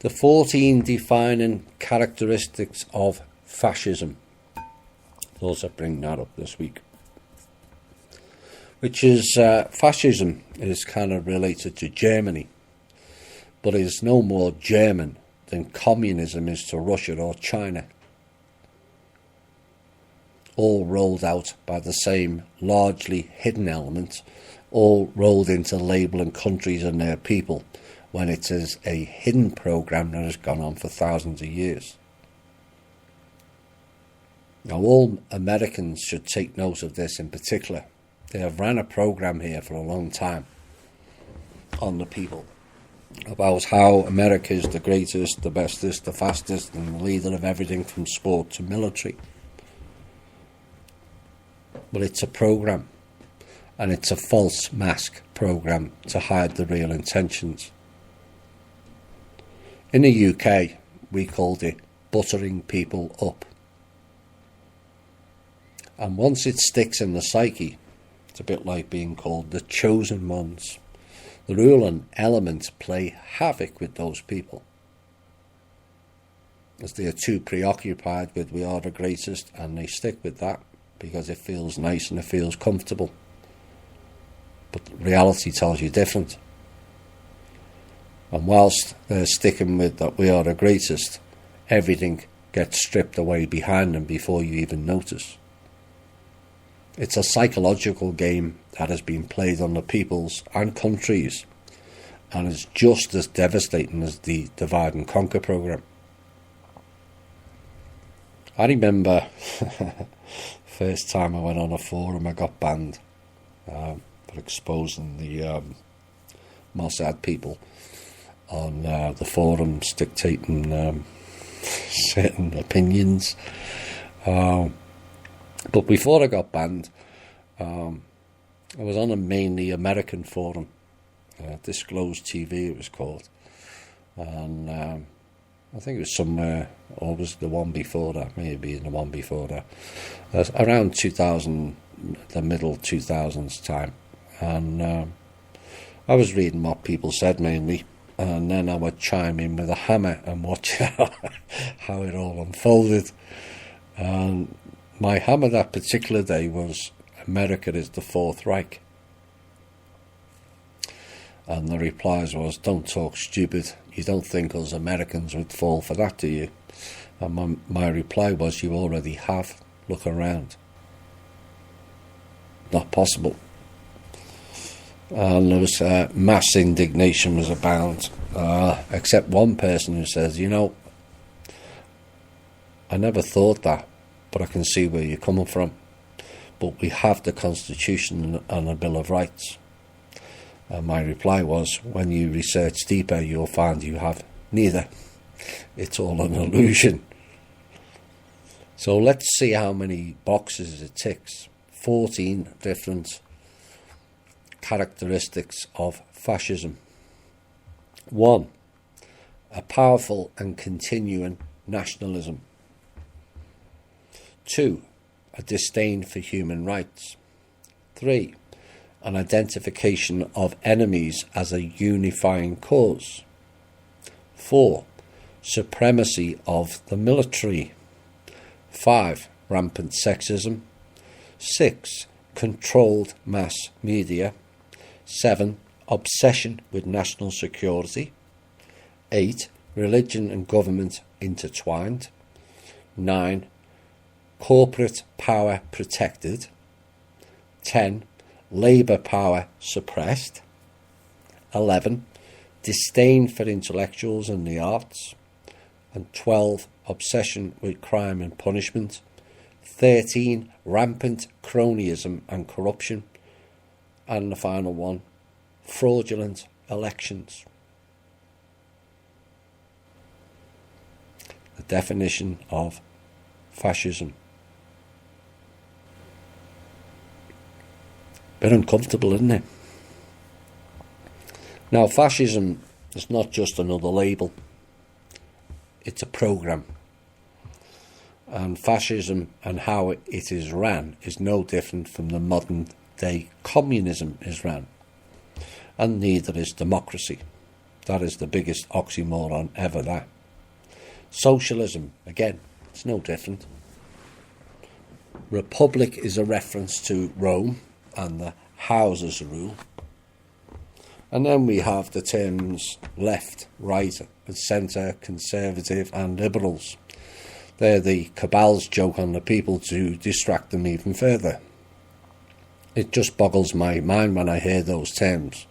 The 14 defining characteristics of fascism. I'll also bring that up this week. Which is, fascism is kind of related to Germany, but is no more German than communism is to Russia or China. All rolled out by the same largely hidden element, all rolled into labelling countries and their people, when it is a hidden program that has gone on for thousands of years. Now, all Americans should take note of this in particular. They have ran a program here for a long time on the people about how America is the greatest, the bestest, the fastest, and the leader of everything from sport to military. But it's a program, and it's a false mask program to hide the real intentions. In the UK, we called it buttering people up. And once it sticks in the psyche, it's a bit like being called the chosen ones. The ruling element play havoc with those people, as they are too preoccupied with we are the greatest, and they stick with that because it feels nice and it feels comfortable. But reality tells you different. And whilst they're sticking with that we are the greatest, everything gets stripped away behind them before you even notice. It's a psychological game that has been played on the peoples and countries, and is just as devastating as the divide and conquer program. I remember first time I went on a forum, I got banned for exposing the Mossad people on the forums dictating certain opinions. But before I got banned, I was on a mainly American forum, Disclosed TV it was called, and I think it was somewhere, or was the one before that, maybe the one before that, around 2000, the middle 2000s time, and I was reading what people said mainly, and then I would chime in with a hammer and watch how it all unfolded. And my hammer that particular day was America is the Fourth Reich. And the replies was, don't talk stupid. You don't think us Americans would fall for that, do you? And my reply was, you already have. Look around. Not possible. And there was mass indignation was abound, except one person who says, you know, I never thought that, but I can see where you're coming from. But we have the Constitution and a Bill of Rights. And my reply was, when you research deeper, you'll find you have neither. It's all an illusion. So let's see how many boxes it ticks. 14 different characteristics of fascism. 1. A powerful and continuing nationalism. 2. A disdain for human rights. 3. An identification of enemies as a unifying cause. 4. Supremacy of the military. 5. Rampant sexism. 6. Controlled mass media. 7. Obsession with national security. 8. Religion and government intertwined. 9. Corporate power protected. 10. Labour power suppressed. 11. Disdain for intellectuals and the arts. And 12. Obsession with crime and punishment. 13. Rampant cronyism and corruption. And the final one, fraudulent elections. The definition of fascism. Bit uncomfortable, isn't it? Now, fascism is not just another label. It's a program. And fascism and how it is ran is no different from the modern day communism is ran. And neither is democracy. That is the biggest oxymoron ever, that. Socialism, again, it's no different. Republic is a reference to Rome and the houses rule. And then we have the terms left, right, and centre, conservative and liberals. They're the cabal's joke on the people to distract them even further. It just boggles my mind when I hear those terms.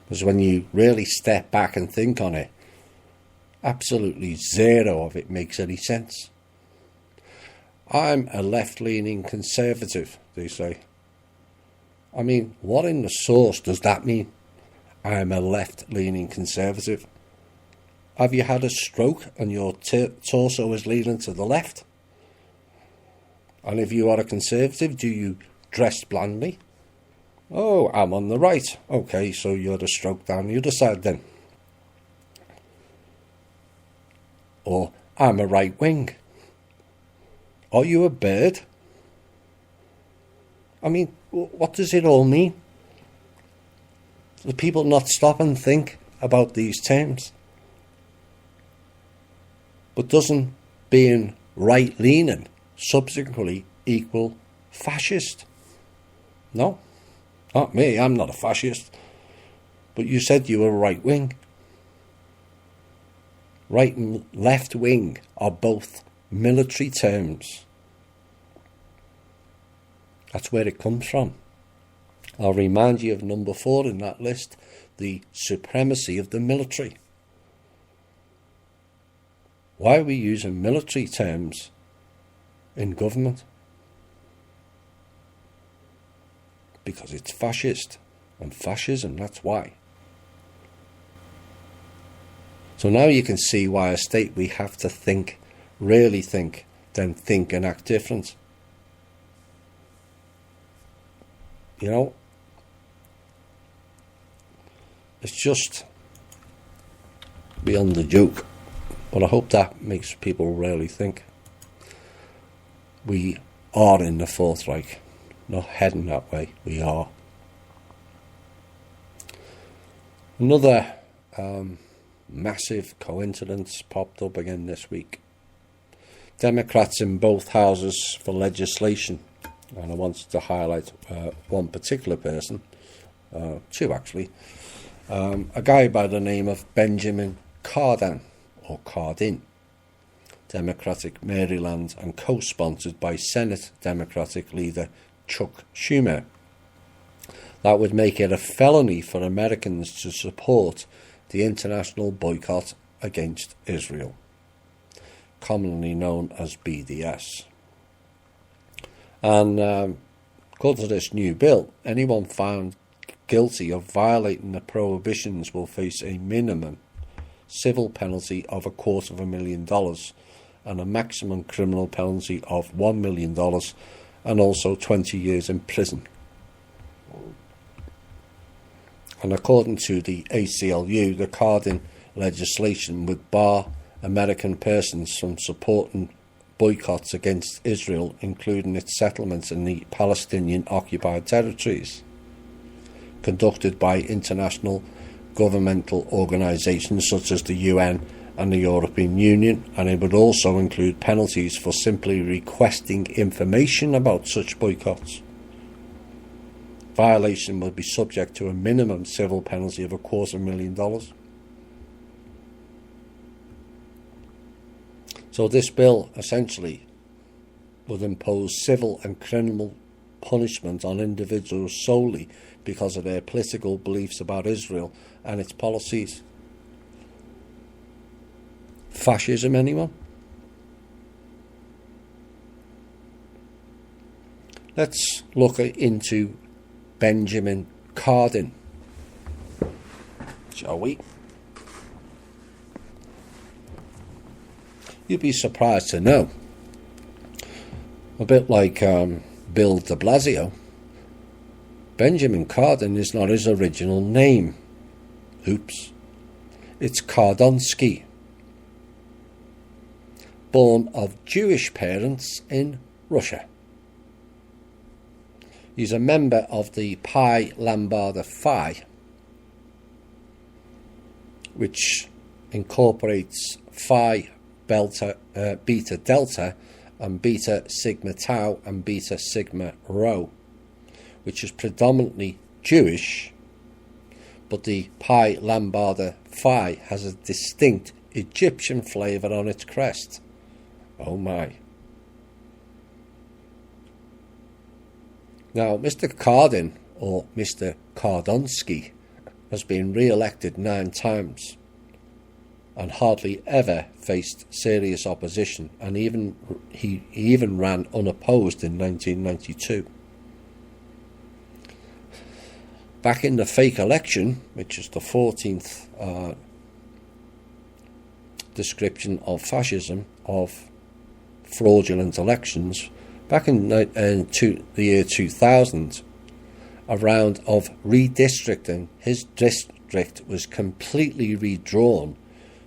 Because when you really step back and think on it, absolutely zero of it makes any sense. I'm a left-leaning conservative, they say. I mean, what in the source does that mean? I'm a left-leaning conservative. Have you had a stroke and your torso is leaning to the left? And if you are a conservative, do you dress blandly? Oh, I'm on the right. Okay, so you had a stroke down the other side then. Or, I'm a right wing. Are you a bird? I mean, what does it all mean? Do people not stop and think about these terms? But doesn't being right-leaning subsequently equal fascist? No, not me, I'm not a fascist. But you said you were right-wing. Right and left wing are both military terms. That's where it comes from. I'll remind you of number 4 in that list, the supremacy of the military. Why are we using military terms in government? Because it's fascist and fascism, that's why. So now you can see why a state we have to think, really think, then think and act different. You know, it's just beyond the joke. But I hope that makes people really think. We are in the Fourth Reich, not heading that way, we are. Another massive coincidence popped up again this week. Democrats in both houses for legislation, and I wanted to highlight one particular person, two actually, a guy by the name of Benjamin Cardin, or Cardin, Democratic Maryland, and co-sponsored by Senate Democratic leader Chuck Schumer. That would make it a felony for Americans to support the international boycott against Israel, commonly known as BDS. And according to this new bill, anyone found guilty of violating the prohibitions will face a minimum civil penalty of $250,000 and a maximum criminal penalty of $1 million and also 20 years in prison. And according to the ACLU, the Cardin legislation would bar American persons from supporting boycotts against Israel, including its settlements in the Palestinian-occupied territories, conducted by international governmental organisations such as the UN and the European Union, and it would also include penalties for simply requesting information about such boycotts. Violation would be subject to a minimum civil penalty of $250,000. So this bill essentially would impose civil and criminal punishment on individuals solely because of their political beliefs about Israel and its policies. Fascism, anyone? Let's look into Benjamin Cardin, shall we? You'd be surprised to know, a bit like Bill de Blasio, Benjamin Cardin is not his original name. Oops. It's Kardonsky. Born of Jewish parents in Russia. He's a member of the Pi Lambda Phi, which incorporates Phi Beta Delta and Beta Sigma Tau and Beta Sigma Rho, which is predominantly Jewish, but the Pi Lambda Phi has a distinct Egyptian flavour on its crest. Oh my. Now, Mr. Cardin, or Mr. Cardonsky, has been re-elected 9 times and hardly ever faced serious opposition, and he even ran unopposed in 1992. Back in the fake election, which is the 14th description of fascism, of fraudulent elections, back in the year 2000, a round of redistricting, his district was completely redrawn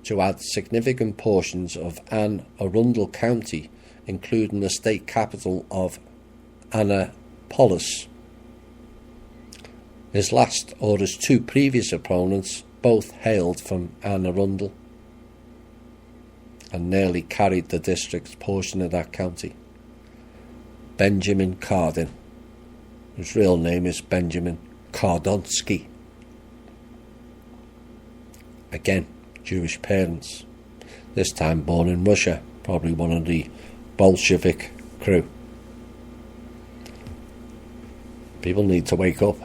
to add significant portions of Anne Arundel County, including the state capital of Annapolis. His last, or his 2 previous opponents, both hailed from Anne Arundel and nearly carried the district's portion of that county. Benjamin Cardin, whose real name is Benjamin Cardonsky. Again, Jewish parents, this time born in Russia, probably one of the Bolshevik crew. People need to wake up.